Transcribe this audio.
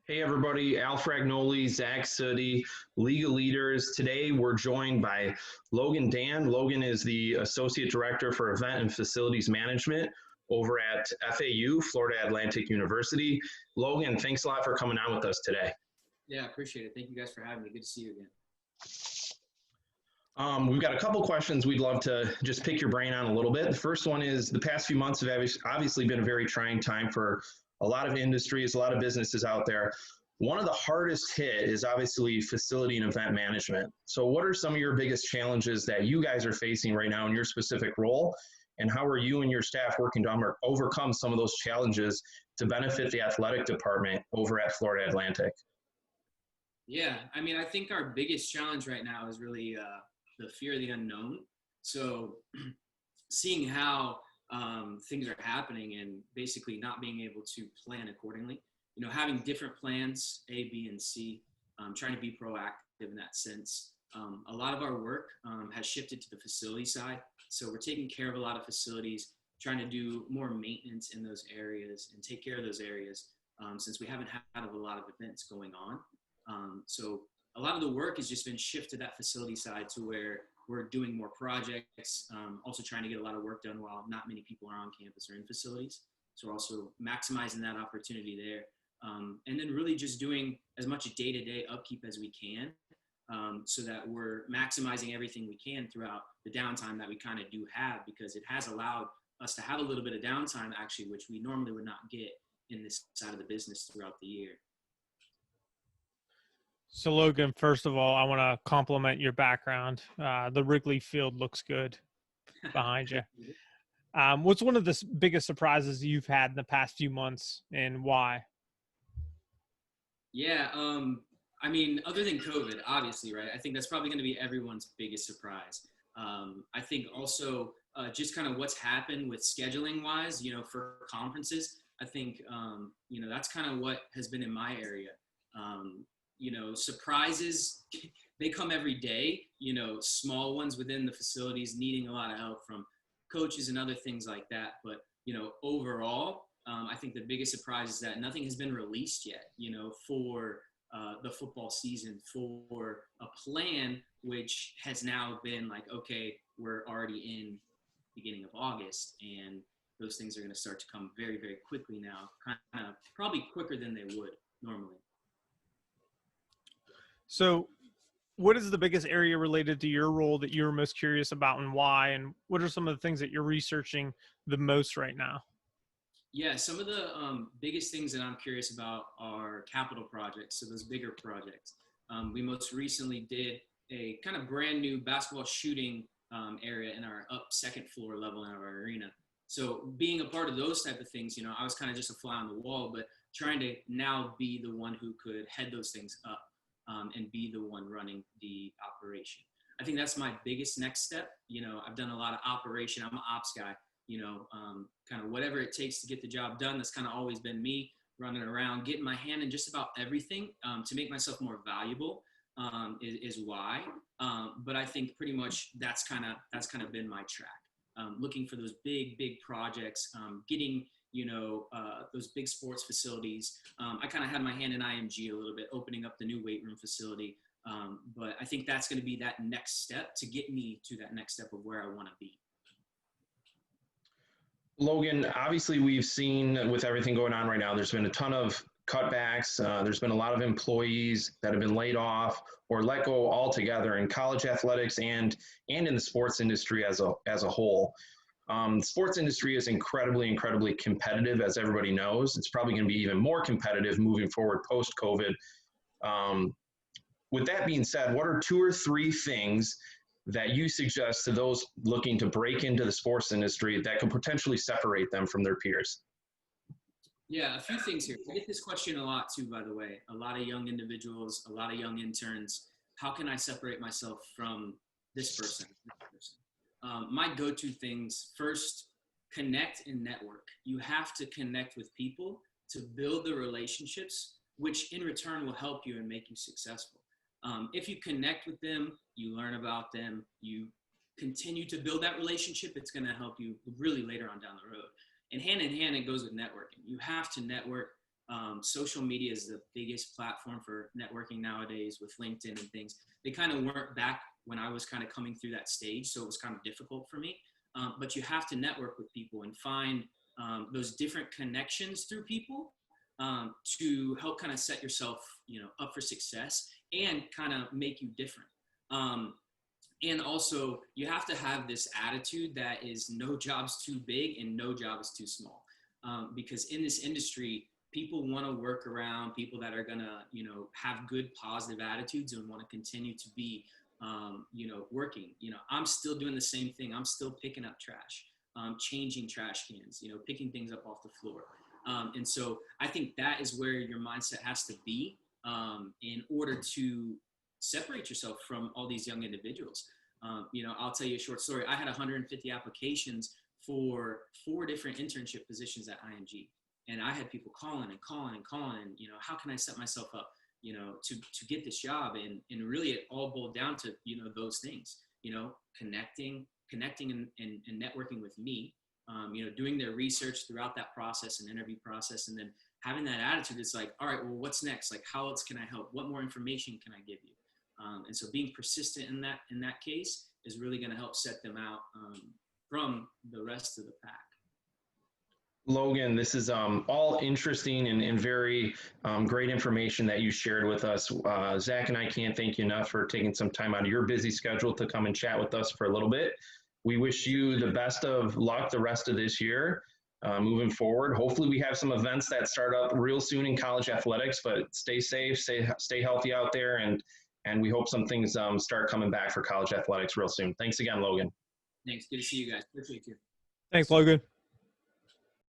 Hey everybody, Al Fragnoli, Zach Sutty, League of Leaders. Today we're joined by Logan Dan. Logan is the Associate Director for Event and Facilities Management over at FAU, Florida Atlantic University. Logan, thanks a lot for coming on with us today. Yeah, I appreciate it. Thank you guys for having me. Good to see you again. We've got a couple questions we'd love to just pick your brain on a little bit. The first one is the past few months have obviously been a very trying time for a lot of industries, a lot of businesses out there. One of the hardest hit is obviously facility and event management. So, what are some of your biggest challenges that you guys are facing right now in your specific role? And how are you and your staff working to overcome some of those challenges to benefit the athletic department over at Florida Atlantic? Yeah, I think our biggest challenge right now is really the fear of the unknown. So, seeing how things are happening and basically not being able to plan accordingly. Having different plans, A, B, and C, trying to be proactive in that sense. A lot of our work has shifted to the facility side. So we're taking care of a lot of facilities, trying to do more maintenance in those areas and take care of those areas since we haven't had a lot of events going on. So a lot of the work has just been shifted to that facility side to where we're doing more projects, also trying to get a lot of work done while not many people are on campus or in facilities. So we're also maximizing that opportunity there. And then really just doing as much day-to-day upkeep as we can so that we're maximizing everything we can throughout the downtime that we kind of do have, because it has allowed us to have a little bit of downtime actually, which we normally would not get in this side of the business throughout the year. So Logan, first of all, I want to compliment your background. The Wrigley Field looks good behind you. What's one of the biggest surprises you've had in the past few months, and why? Yeah, other than COVID, obviously, right? I think that's probably going to be everyone's biggest surprise. I think also just kind of what's happened with scheduling wise, for conferences. I think, that's kind of what has been in my area. Surprises, they come every day, small ones within the facilities needing a lot of help from coaches and other things like that. But, overall, I think the biggest surprise is that nothing has been released yet, for the football season, for a plan, which has now been like, okay, we're already in beginning of August, and those things are going to start to come very, very quickly now, kind of probably quicker than they would normally. So what is the biggest area related to your role that you're most curious about, and why? And what are some of the things that you're researching the most right now? Yeah, some of the biggest things that I'm curious about are capital projects, so those bigger projects. We most recently did a kind of brand new basketball shooting area in our up second floor level in our arena. So being a part of those type of things, I was kind of just a fly on the wall, but trying to now be the one who could head those things up and be the one running the operation. I think that's my biggest next step. I've done a lot of operation. I'm an ops guy. Kind of whatever it takes to get the job done. That's kind of always been me, running around, getting my hand in just about everything to make myself more valuable is why. But I think pretty much that's kind of been my track. Looking for those big projects, getting those big sports facilities. I kind of had my hand in IMG a little bit, opening up the new weight room facility. But I think that's going to be that next step to get me to that next step of where I want to be. Logan, obviously we've seen with everything going on right now, there's been a ton of cutbacks. There's been a lot of employees that have been laid off or let go altogether in college athletics and in the sports industry as a whole. The sports industry is incredibly competitive, as everybody knows. It's probably going to be even more competitive moving forward post-COVID. With that being said, what are 2 or 3 things that you suggest to those looking to break into the sports industry that could potentially separate them from their peers? Yeah, a few things here. I get this question a lot too, by the way. A lot of young individuals, a lot of young interns. How can I separate myself from this person? My go-to things, first, connect and network. You have to connect with people to build the relationships, which in return will help you and make you successful. If you connect with them, you learn about them, you continue to build that relationship, it's going to help you really later on down the road. And hand in hand, it goes with networking. You have to network social media is the biggest platform for networking nowadays with LinkedIn and things. They kind of weren't back when I was kind of coming through that stage, so it was kind of difficult for me. But you have to network with people and find those different connections through people to help kind of set yourself, up for success and kind of make you different. And also, you have to have this attitude that is no job's too big and no job is too small. Because in this industry, people want to work around people that are going to, have good, positive attitudes and want to continue to be, working. I'm still doing the same thing. I'm still picking up trash, changing trash cans, picking things up off the floor. And so I think that is where your mindset has to be in order to separate yourself from all these young individuals. I'll tell you a short story. I had 150 applications for 4 different internship positions at IMG. And I had people calling and how can I set myself up, to get this job? And really it all boiled down to, those things, connecting and networking with me, doing their research throughout that process and interview process. And then having that attitude, it's like, all right, well, what's next? Like, how else can I help? What more information can I give you? And so being persistent in that case is really going to help set them out from the rest of the pack. Logan, this is all interesting and very great information that you shared with us. Zach and I can't thank you enough for taking some time out of your busy schedule to come and chat with us for a little bit. We wish you the best of luck the rest of this year moving forward. Hopefully we have some events that start up real soon in college athletics, but stay safe, stay healthy out there, and we hope some things start coming back for college athletics real soon. Thanks again, Logan. Thanks. Good to see you guys. Appreciate you. Thanks, Logan.